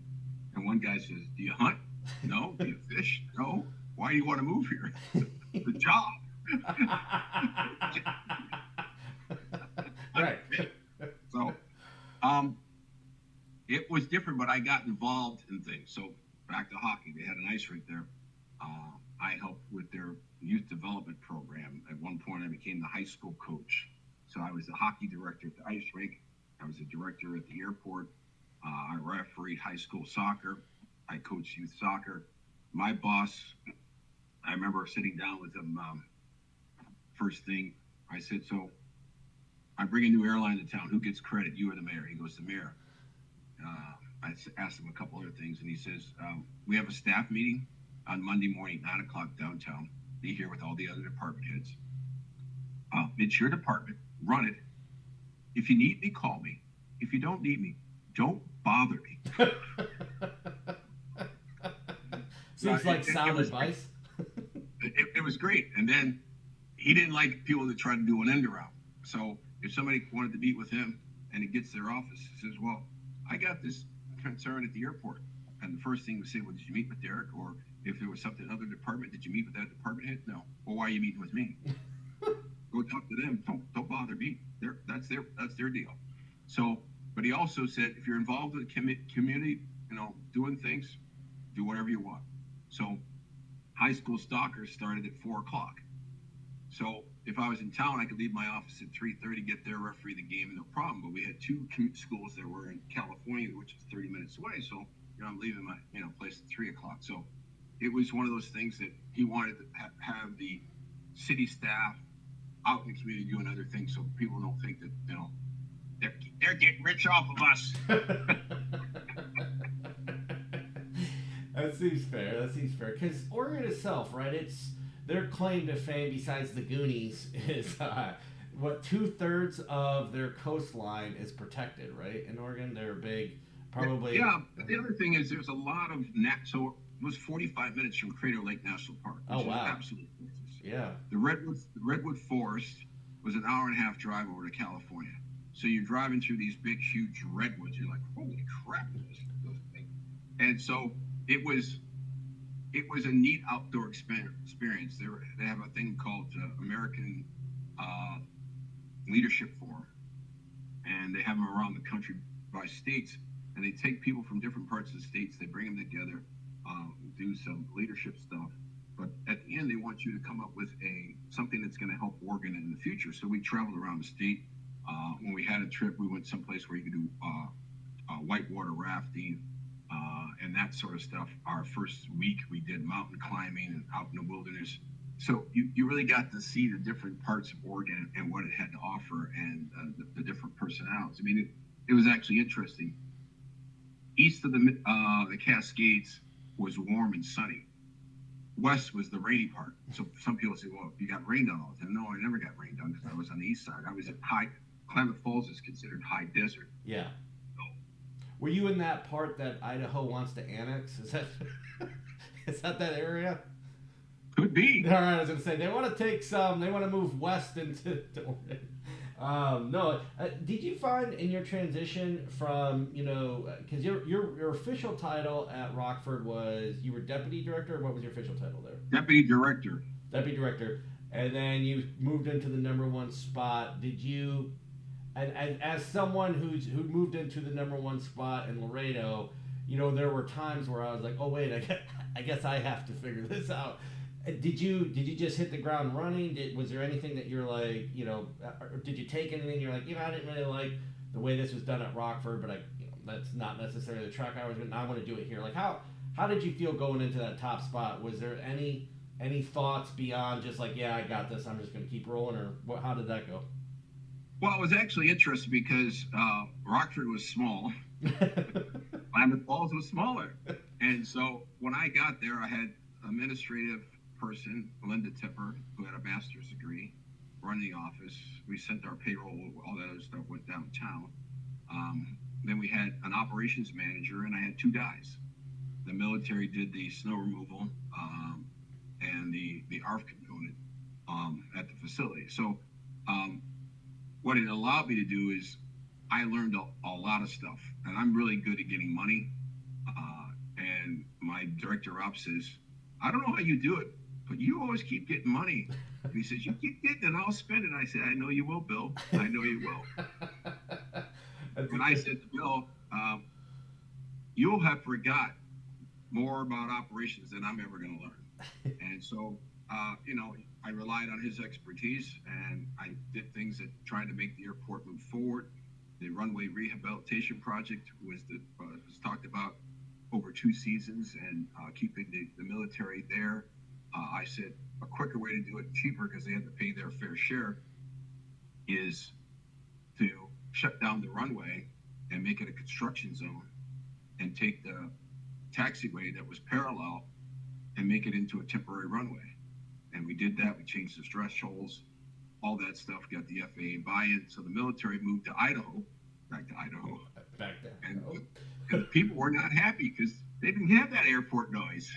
and one guy says, "Do you hunt? No. Do you fish? No. Why do you want to move here? The job." Right. So, it was different, but I got involved in things. So back to hockey, they had an ice rink there. I helped with their youth development program. At one point, I became the high school coach. So I was the hockey director at the ice rink. I was a director at the airport. I refereed high school soccer. I coached youth soccer. My boss, I remember sitting down with him. First thing I said, "So I bring a new airline to town. Who gets credit, you or the mayor?" He goes, "The mayor." I asked him a couple other things, and he says, "We have a staff meeting on Monday morning, 9 o'clock downtown. Be here with all the other department heads. It's your department. Run it. If you need me, call me. If you don't need me, don't bother me." Seems like sound advice. It was great. And then he didn't like people that tried to do an end around. So if somebody wanted to meet with him and he gets to their office, he says, "Well, I got this concern at the airport." And the first thing we say, "Well, did you meet with Derek?" Or if there was something in another department, "Did you meet with that department head?" "No." "Well, why are you meeting with me?" "Go talk to them. Don't bother me. That's their deal." So, but he also said, if you're involved with the community, doing things, do whatever you want. So high school stalkers started at 4 o'clock. So if I was in town, I could leave my office at 3:30, get there, referee the game, no problem. But we had 2 schools that were in California, which is 30 minutes away. So I'm leaving my place at 3 o'clock. So it was one of those things that he wanted to have the city staff out in the community doing other things, so people don't think that they're getting rich off of us. That seems fair. Because Oregon itself, right? It's their claim to fame, besides the Goonies, is what 2/3 of their coastline is protected, right? In Oregon, they're big, probably. Yeah. The other thing is, there's a lot of so it was 45 minutes from Crater Lake National Park. Which wow! Is absolutely gorgeous. Yeah. The redwood forest was an hour and a half drive over to California. So you're driving through these big, huge redwoods. You're like, holy crap! And so it was a neat outdoor experience. They have a thing called American Leadership Forum, and they have them around the country by states, and they take people from different parts of the states, they bring them together, do some leadership stuff, but at the end they want you to come up with something that's going to help Oregon in the future. So we traveled around the state. When we had a trip, we went someplace where you could do whitewater rafting, and that sort of stuff. Our first week we did mountain climbing and out in the wilderness. So you really got to see the different parts of Oregon and what it had to offer, and the different personalities. I mean, it was actually interesting. East of the Cascades was warm and sunny. West was the rainy part. So some people say, "Well, you got rained on all the time." No, I never got rained on because I was on the east side. I was at Klamath Falls is considered high desert. Yeah. Were you in that part that Idaho wants to annex? Is that area? Could be. All right, I was going to say, they want to take some, they want to move west into Oregon. No, did you find in your transition from, because your official title at Rockford was, you were deputy director, or what was your official title there? Deputy director. Deputy director. And then you moved into the number 1 spot. Did you, and as someone who moved into the number 1 spot in Laredo, there were times where I was like, oh wait, I guess I have to figure this out. Did you just hit the ground running? Was there anything that you're like, or did you take anything you're like, I didn't really like the way this was done at Rockford, but that's not necessarily the track I was going. I want to do it here. Like how did you feel going into that top spot? Was there any thoughts beyond just like, yeah, I got this, I'm just going to keep rolling, or how did that go? Well, it was actually interesting because Rockford was small. Klamath Falls was smaller. And so when I got there, I had administrative person, Linda Tipper, who had a master's degree, run the office. We sent our payroll, all that other stuff went downtown. Then we had an operations manager, and I had 2 guys. The military did the snow removal and the ARF component at the facility. So what it allowed me to do is I learned a lot of stuff, and I'm really good at getting money. And my director op says, I don't know how you do it, but you always keep getting money. And he says, you keep getting it, I'll spend it. I said, I know you will, Bill. I know you will. And I said to Bill, you'll have forgot more about operations than I'm ever going to learn. And so, I relied on his expertise, and I did things that tried to make the airport move forward. The runway rehabilitation project was talked about over 2 seasons, and keeping the military there. I said a quicker way to do it, cheaper because they had to pay their fair share, is to shut down the runway and make it a construction zone, and take the taxiway that was parallel and make it into a temporary runway. And we did that. We changed the thresholds, all that stuff, got the FAA buy-in. So the military moved to Idaho, back to Idaho. Back then. And people were not happy because they didn't have that airport noise.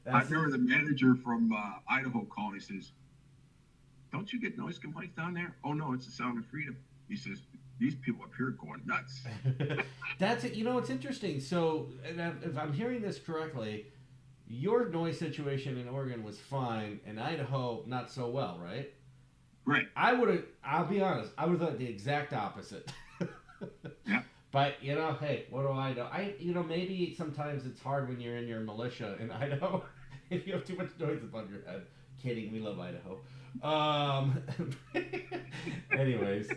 I remember the manager from Idaho called. He says, don't you get noise complaints down there? Oh, no, it's the sound of freedom. He says, these people up here are going nuts. That's it. It's interesting. So, if I'm hearing this correctly, your noise situation in Oregon was fine, and Idaho not so well, right? Right. I'll be honest, I would have thought the exact opposite. Yeah. But, hey, what do I know? Maybe sometimes it's hard when you're in your militia in Idaho if you have too much noise above your head. Kidding, we love Idaho. Anyways,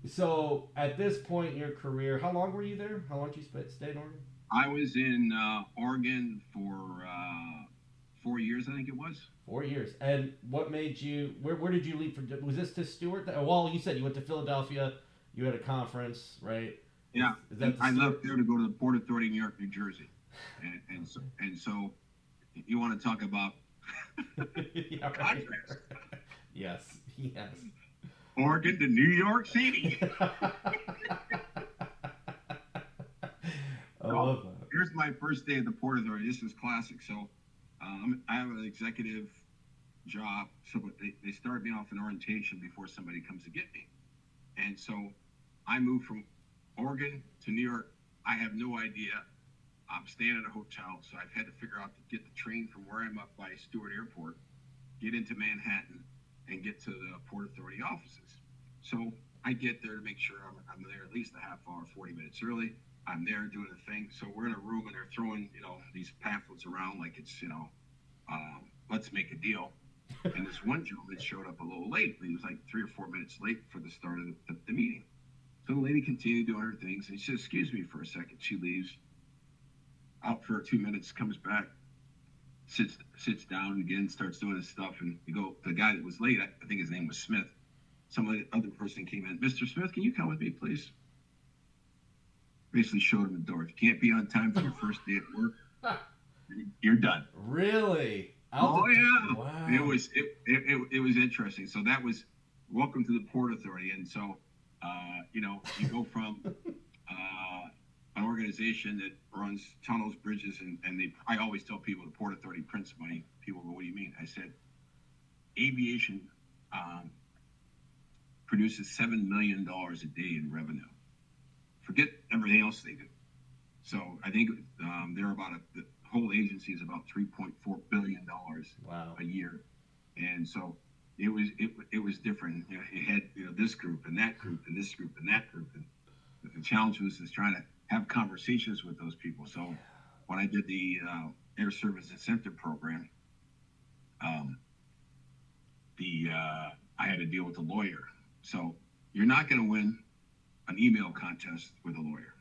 so at this point in your career, how long were you there? How long did you stay in Oregon? I was in Oregon for 4 years, I think it was. 4 years. And what made you, where did you leave for, was this to Stewart? Well, you said you went to Philadelphia, you had a conference, right? Yeah, I left there to go to the Port Authority of New York, New Jersey. And so you want to talk about yeah, contrast. Yes. Oregon to New York City. I love that. Here's my first day at the Port Authority. This is classic. So I have an executive job. So they start me off in orientation before somebody comes to get me. And so I moved from Oregon to New York. I have no idea. I'm staying at a hotel, so I've had to figure out to get the train from where I'm up by Stewart Airport, get into Manhattan, and get to the Port Authority offices. So I get there to make sure I'm there at least a half hour, 40 minutes early. I'm there doing the thing. So we're in a room, and they're throwing, these pamphlets around like it's, let's make a deal. And this one gentleman showed up a little late. He was like 3 or 4 minutes late for the start of the meeting. So the lady continued doing her things, and she says, excuse me for a second. She leaves. Out for 2 minutes, comes back, sits down again, starts doing his stuff, and the guy that was late, I think his name was Smith. Some other person came in. Mr. Smith, can you come with me, please? Basically showed him the door. If you can't be on time for your first day at work, you're done. Really? Yeah. Wow. It was interesting. So that was welcome to the Port Authority, and so you go from an organization that runs tunnels, bridges, and I always tell people the Port Authority prints money. People go, what do you mean? I said, aviation produces $7 million a day in revenue. Forget everything else they do. So I think the whole agency is about $3.4 billion a year. And so it was different. It had this group and that group and this group and that group. And the challenge was trying to have conversations with those people. So when I did the Air Service Incentive Program, I had to deal with a lawyer. So you're not going to win an email contest with a lawyer.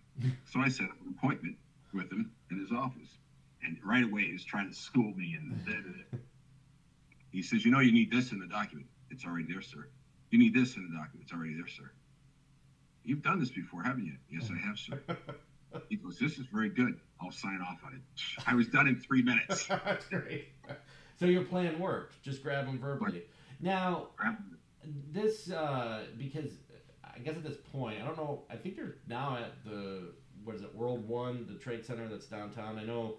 So I set up an appointment with him in his office. And right away, he was trying to school me. And he says, you need this in the document. It's already there, sir. You need this in the document. It's already there, sir. You've done this before, haven't you? Yes, I have, sir. He goes, this is very good. I'll sign off on it. I was done in 3 minutes. That's great. So your plan worked. Just grab them verbally. Now, this, because I guess at this point, I don't know, I think you're now at World One, the trade center that's downtown. I know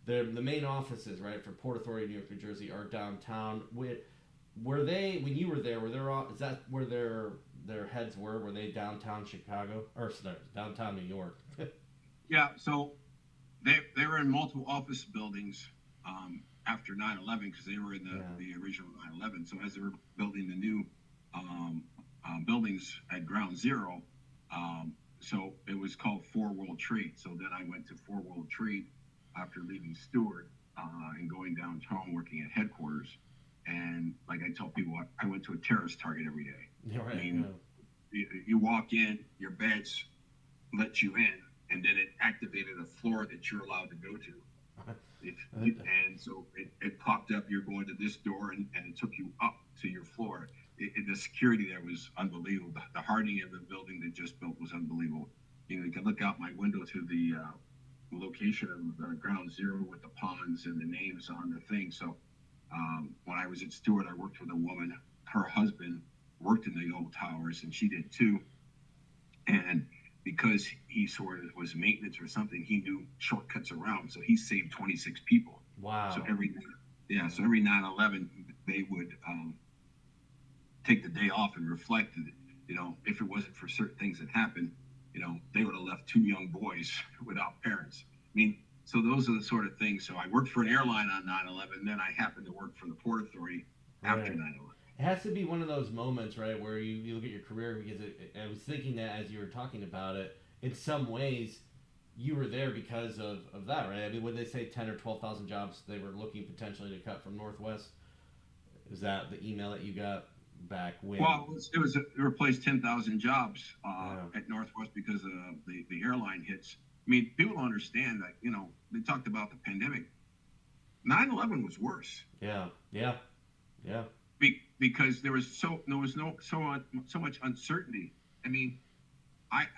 the main offices, right, for Port Authority, New York, New Jersey are downtown. Were they, when you were there? Were there all? Is that where their heads were? Were they downtown Chicago or sorry, downtown New York? Yeah, so they were in multiple office buildings after 9/11 because they were in the original 9/11. So as they were building the new buildings at Ground Zero, so it was called Four World Trade. So then I went to Four World Trade after leaving Stewart and going downtown working at headquarters. And like I tell people, I went to a terrorist target every day. Yeah, right. I mean, you walk in, your beds let you in, and then it activated a floor that you're allowed to go to. And so it popped up, you're going to this door, and it took you up to your floor. The security there was unbelievable. The hardening of the building they just built was unbelievable. You can look out my window to the location of Ground Zero with the ponds and the names on the thing. So when I was at Stewart, I worked with a woman. Her husband worked in the old towers, and she did too. And because he sort of was maintenance or something, he knew shortcuts around. So he saved 26 people. Wow. So every 9/11, they would take the day off and reflect. If it wasn't for certain things that happened, they would have left 2 young boys without parents. I mean, so those are the sort of things. So I worked for an airline on 9/11, then I happened to work for the Port Authority after 9/11. It has to be one of those moments, right, where you look at your career, because I was thinking that as you were talking about it, in some ways, you were there because of that, right? I mean, when they say 10 or 12,000 jobs they were looking potentially to cut from Northwest, is that the email that you got back when? Well, it replaced 10,000 jobs at Northwest because of the airline hits. I mean, people don't understand that, they talked about the pandemic. 9/11 was worse. Yeah. Because there was so much uncertainty. I mean, I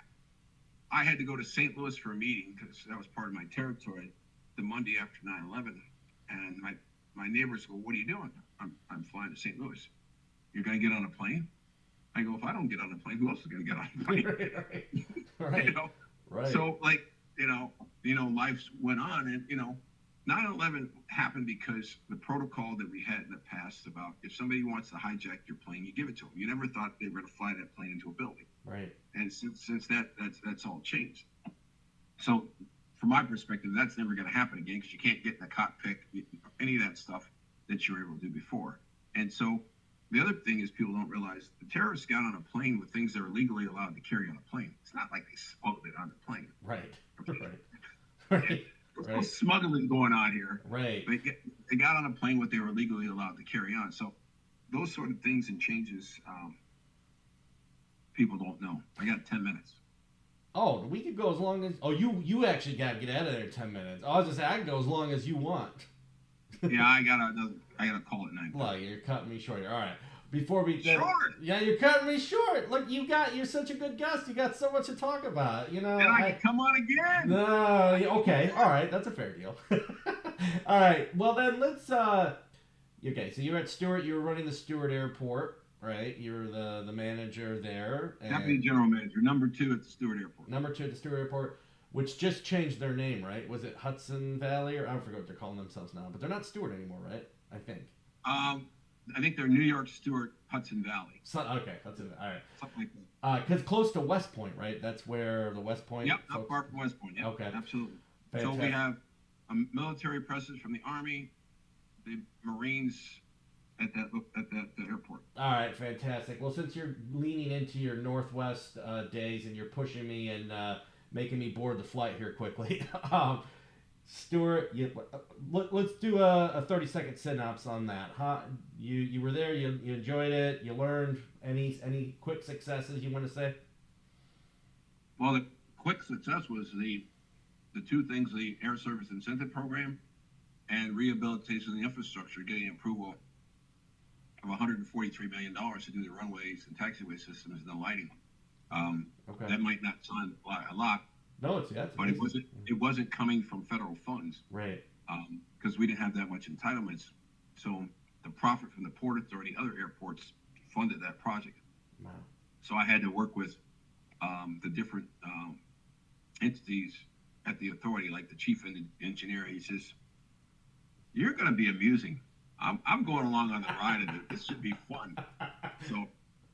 had to go to St. Louis for a meeting because that was part of my territory the Monday after 9/11, and my neighbors go, "What are you doing?" I'm flying to St. Louis. You're going to get on a plane? I go, if I don't get on a plane, who else is going to get on a plane? Right. Right. So life went on, and 9/11 happened because the protocol that we had in the past about if somebody wants to hijack your plane, you give it to them. You never thought they were going to fly that plane into a building. Right. And since that's all changed. So from my perspective, that's never going to happen again because you can't get in the cockpit, any of that stuff that you were able to do before. And so the other thing is people don't realize the terrorists got on a plane with things they were legally allowed to carry on a plane. It's not like they smuggled it on the plane. Right. There's no smuggling going on here. Right. They got on a plane what they were legally allowed to carry on. So those sort of things and changes, people don't know. I got 10 minutes. Oh, we could go as long as... Oh, you actually got to get out of there in 10 minutes. I was just saying, I can go as long as you want. Yeah, I got to call at 9. Look, you're cutting me short here. All right. Before we... Short? Yeah, you're cutting me short. Look, you're such a good guest. You got so much to talk about. And I can come on again. No, okay. All right. That's a fair deal. All right. Well, then let's... Okay, so you're at Stewart. You were running the Stewart Airport, right? You're the manager there. Deputy General Manager, number 2 at the Stewart Airport. Number 2 at the Stewart Airport, which just changed their name, right? Was it Hudson Valley? Or I forget what they're calling themselves now. But they're not Stewart anymore, right? I think. I think they're New York Stewart Hudson Valley. Okay, Hudson Valley. All right. Something like that. Because close to West Point, right? That's where the West Point... Yep, not far from West Point. Yep, okay. Absolutely. Fantastic. So we have a military presence from the Army, the Marines at the airport. All right, fantastic. Well, since you're leaning into your Northwest days and you're pushing me and making me board the flight here quickly, Stewart, let's do a 30-second synopsis on that. You were there, you enjoyed it, you learned any quick successes you want to say? Well, the quick success was the 2 things, the Air Service Incentive Program and rehabilitation of the infrastructure, getting approval of $143 million to do the runways and taxiway systems and the lighting. Okay. That might not sound a lot. No, it's but it wasn't coming from federal funds, right? Because we didn't have that much entitlements. So the profit from the Port Authority, other airports funded that project. Wow. So I had to work with the different entities at the authority, like the chief engineer. He says, "You're going to be amusing. I'm going along on the ride of it. This should be fun. So,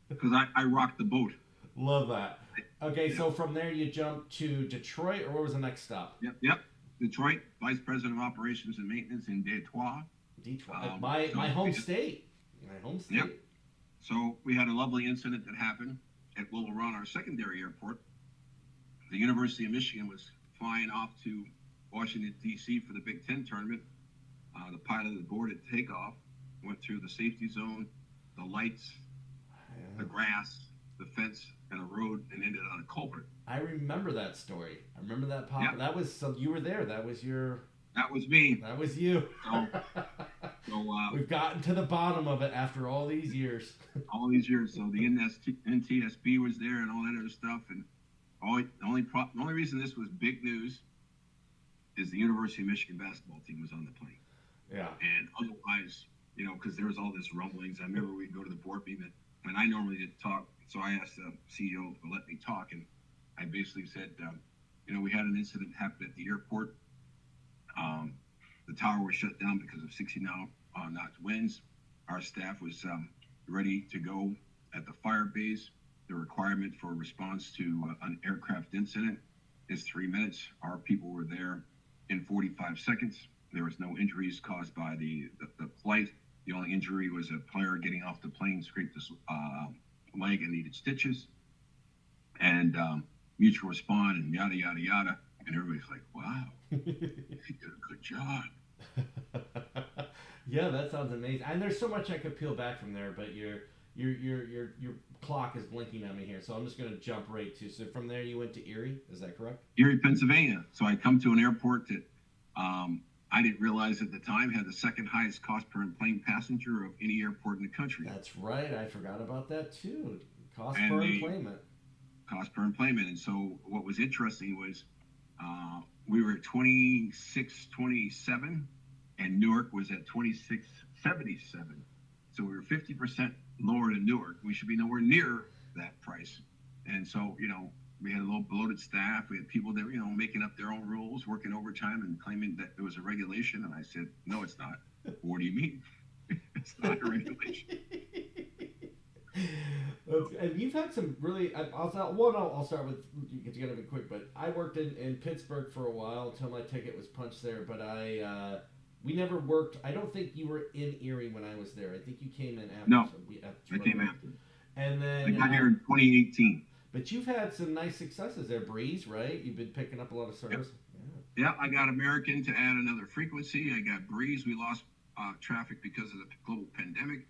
because I rocked the boat. Love that. Okay, Yeah. so from there you jumped to Detroit, or what was the next stop? Yep. Detroit, Vice President of Operations and Maintenance in Detroit. Detroit, my home state. My home state. Yep. So we had a lovely incident that happened at Will Run, our secondary airport. The University of Michigan was flying off to Washington, D.C. for the Big Ten tournament. The pilot of the board at takeoff went through the safety zone, the lights, the grass, the fence, and a road, and ended on a culvert. I remember that story. I remember that pop. Yep. That was you were there. That was your. That was me. That was you. So we've gotten to the bottom of it after all these years. All these years. So the NTSB was there and all that other stuff. And the only reason this was big news is the University of Michigan basketball team was on the plane. Yeah. And otherwise, because there was all this rumblings. I remember we'd go to the board meeting, and I normally didn't talk. So I asked the CEO to let me talk. And I basically said, we had an incident happen at the airport. The tower was shut down because of 60 knot winds. Our staff was ready to go at the fire base. The requirement for response to an aircraft incident is 3 minutes. Our people were there in 45 seconds. There was no injuries caused by the flight. The only injury was a player getting off the plane, scraped his leg and needed stitches. And mutual respond and yada, yada, yada. And everybody's like, wow, you did a good job. Yeah, that sounds amazing. And there's so much I could peel back from there, but your clock is blinking at me here, so I'm just going to jump right to. So from there, you went to Erie. Is that correct? Erie, Pennsylvania. So I come to an airport that I didn't realize at the time had the second highest cost per plane passenger of any airport in the country. That's right. I forgot about that too. Cost per enplanement. Cost per enplanement. And so what was interesting was we were at 26.27 and Newark was at 26.77. So we were 50% lower than Newark. We should be nowhere near that price. And so, we had a little bloated staff. We had people that were, making up their own rules, working overtime and claiming that it was a regulation. And I said, no, it's not. What do you mean? It's not a regulation. And you've had some really. I'll start with get together quick. But I worked in Pittsburgh for a while until my ticket was punched there. But we never worked. I don't think you were in Erie when I was there. I think you came in after. No, I came after. And then I got here in 2018. But you've had some nice successes there, Breeze, right? You've been picking up a lot of service. Yep. Yeah, I got American to add another frequency. I got Breeze. We lost traffic because of the global pandemic.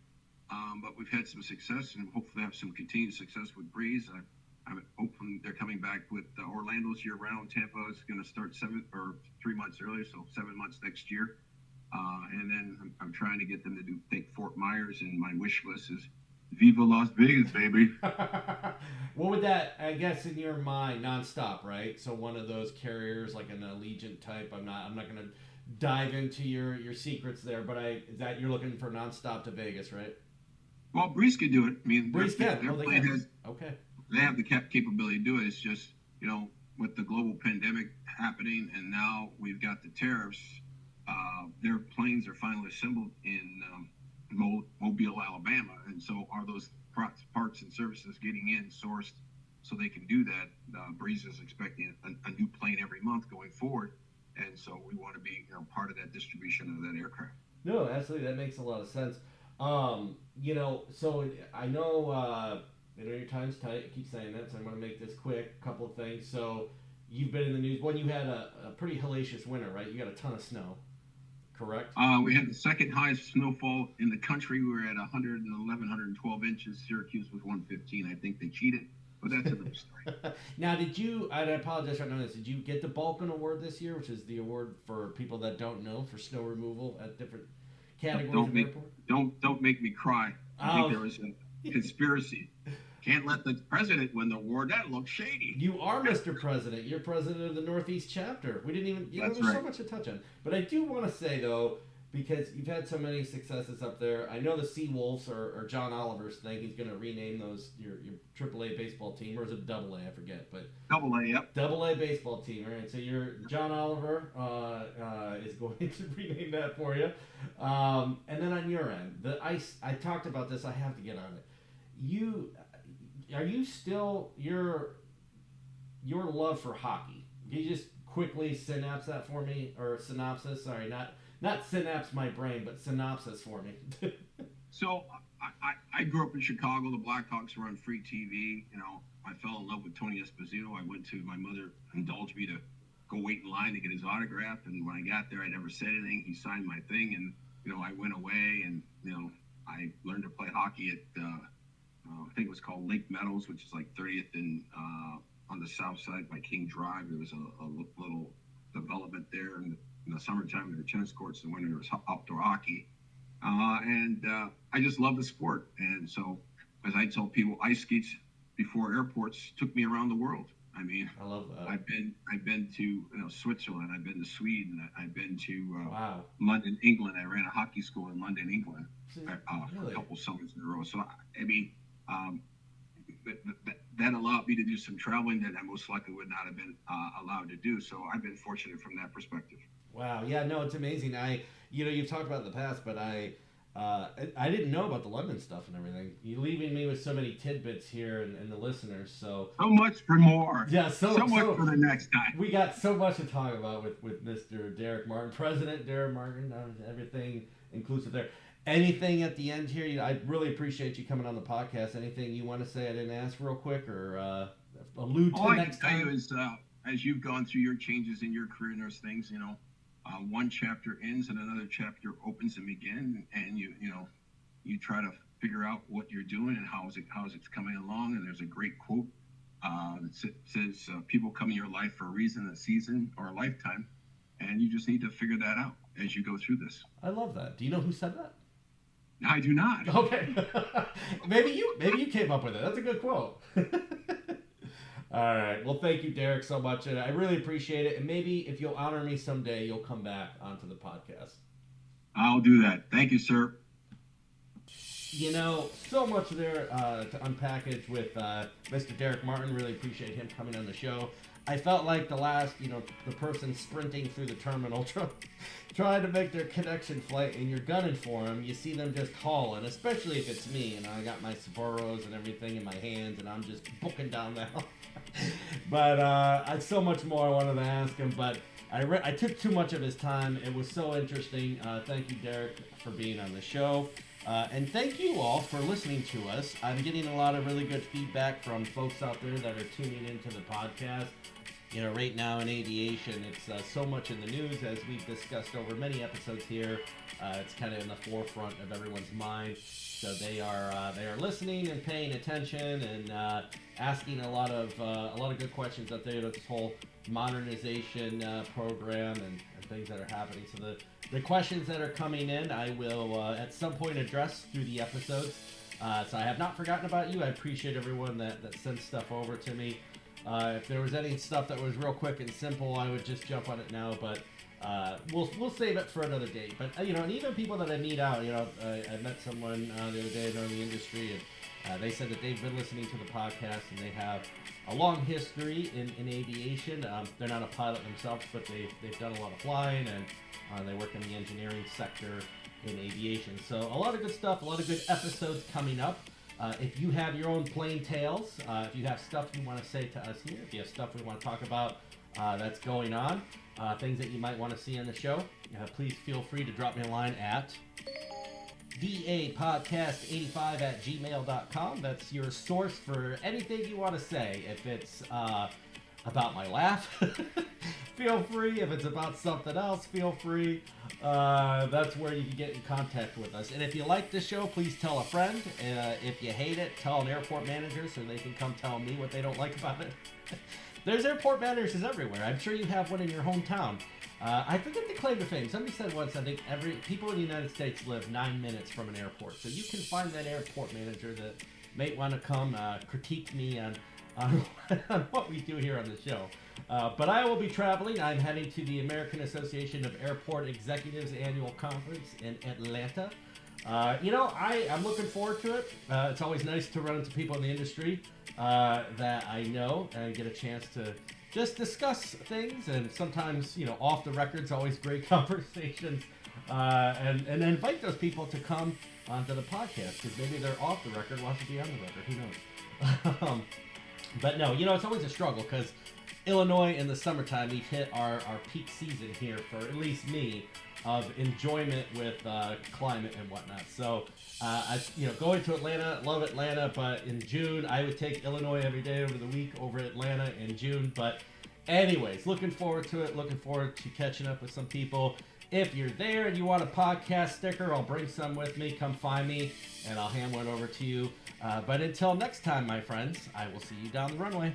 But we've had some success and hopefully have some continued success with Breeze. I'm hoping they're coming back with Orlando's year round. Tampa is going to start 3 months earlier, so 7 months next year. And then I'm trying to get them to take Fort Myers, and my wish list is Viva Las Vegas, baby. What would that, I guess, in your mind, nonstop, right? So one of those carriers, like an Allegiant type. I'm not going to dive into your secrets there, but is that you're looking for nonstop to Vegas, right? Well, Breeze could do it. I mean, Breeze can. They have the capability to do it. It's just, with the global pandemic happening, and now we've got the tariffs. Their planes are finally assembled in Mobile, Alabama, and so are those parts and services getting in sourced so they can do that. Breeze is expecting a new plane every month going forward, and so we want to be part of that distribution of that aircraft. No, absolutely, that makes a lot of sense. So I know your time's tight. I keep saying that, so I'm going to make this quick. A couple of things. So you've been in the news. One, you had a pretty hellacious winter, right? You got a ton of snow, correct? We had the second highest snowfall in the country. We were at 111, 112 inches. Syracuse was 115. I think they cheated, but that's another story. Now, I apologize for not knowing this, did you get the Balkan Award this year, which is the award for people that don't know for snow removal at different categories of airport? Don't make me cry. I think there was a conspiracy. Can't let the president win the award. That looks shady. You are Mr. President. You're president of the Northeast chapter. We didn't even, there's so much to touch on. But I do want to say, though, because you've had so many successes up there. I know the Sea Wolves or John Oliver's thing. He's going to rename those your AAA baseball team, or is it Double A? I forget, but Double A, yep. Double A baseball team. All right, so your John Oliver is going to rename that for you. And then on your end, the ice. I talked about this. I have to get on it. Are you still your love for hockey? Can you just quickly synapse that for me, or synopsis? Sorry, not synapse my brain, but synopsis for me. So I grew up in Chicago. The Blackhawks were on free TV. You know, I fell in love with Tony Esposito. My mother indulged me to go wait in line to get his autograph. And when I got there, I never said anything. He signed my thing, and you know, I went away, and you know, I learned to play hockey at I think it was called Lake Meadows, which is like 30th and on the south side by King Drive. There was a little development there, and in the summertime there were tennis courts, in the winter there was outdoor hockey, and I just love the sport. And so, as I tell people, ice skates before airports took me around the world. I mean, I love that. I've been to Switzerland, I've been to Sweden, I've been to wow. London, England. I ran a hockey school in London, England, really? for a couple summers in a row. So I mean, that allowed me to do some traveling that I most likely would not have been allowed to do. So I've been fortunate from that perspective. Wow. Yeah. No, it's amazing. You've talked about it in the past, but I didn't know about the London stuff and everything. You're leaving me with so many tidbits here and the listeners. So much for more. Yeah. So much for the next time. We got so much to talk about with Mr. Derek Martin, President Derek Martin, everything inclusive there. Anything at the end here? I really appreciate you coming on the podcast. Anything you want to say I didn't ask real quick, or allude to next time? All I can tell you is, as you've gone through your changes in your career and those things, you know, one chapter ends and another chapter opens and begins, and you try to figure out what you're doing and how is it coming along. And there's a great quote that says, "People come in your life for a reason, a season, or a lifetime," and you just need to figure that out as you go through this. I love that. Do you know who said that? I do not. Okay. maybe you came up with it. That's a good quote. All right. Well, thank you, Derek, so much. And I really appreciate it. And maybe if you'll honor me someday, you'll come back onto the podcast. I'll do that. Thank you, sir. You know, so much there to unpackage with Mr. Derek Martin. Really appreciate him coming on the show. I felt like the person sprinting through the terminal trying to make their connection flight, and you're gunning for them. You see them just hauling, especially if it's me, and I got my Sapphoros and everything in my hands, and I'm just booking down the hill. But I so much more I wanted to ask him, but I took too much of his time. It was so interesting. Thank you, Derek, for being on the show. And thank you all for listening to us. I'm getting a lot of really good feedback from folks out there that are tuning into the podcast. You know, right now in aviation, it's so much in the news, as we've discussed over many episodes here. It's kind of in the forefront of everyone's mind. So they are listening and paying attention and asking a lot of good questions out there. This whole modernization program and things that are happening. So the questions that are coming in, I will at some point address through the episodes. So I have not forgotten about you. I appreciate everyone that sends stuff over to me. If there was any stuff that was real quick and simple, I would just jump on it now. But we'll save it for another date. But and even people that I meet out, I met someone the other day in the industry, and they said that they've been listening to the podcast and they have a long history in aviation. They're not a pilot themselves, but they've done a lot of flying, and they work in the engineering sector in aviation. So a lot of good stuff, a lot of good episodes coming up. If you have your own plane tales, if you have stuff you want to say to us here, if you have stuff we want to talk about that's going on, things that you might want to see on the show, please feel free to drop me a line at dapodcast85@gmail.com. That's your source for anything you want to say. If it's about my laugh, feel free. If it's about something else, feel free. That's where you can get in contact with us. And if you like this show, please tell a friend. If you hate it, tell an airport manager so they can come tell me what they don't like about it. There's airport managers everywhere. I'm sure you have one in your hometown. I forget the claim to fame. Somebody said once, I think people in the United States live 9 minutes from an airport. So you can find that airport manager that may want to come critique me on on, on what we do here on the show. But I will be traveling. I'm heading to the American Association of Airport Executives annual conference in Atlanta. I'm looking forward to it. It's always nice to run into people in the industry that I know and get a chance to just discuss things. And sometimes, off the record's always great conversations. And invite those people to come onto the podcast because maybe they're off the record, wants to be on the record. Who knows? But no, it's always a struggle because Illinois in the summertime, we've hit our peak season here for at least me of enjoyment with climate and whatnot. So, going to Atlanta, love Atlanta, but in June, I would take Illinois every day over the week over Atlanta in June. But anyways, looking forward to it. Looking forward to catching up with some people. If you're there and you want a podcast sticker, I'll bring some with me. Come find me, and I'll hand one over to you. But until next time, my friends, I will see you down the runway.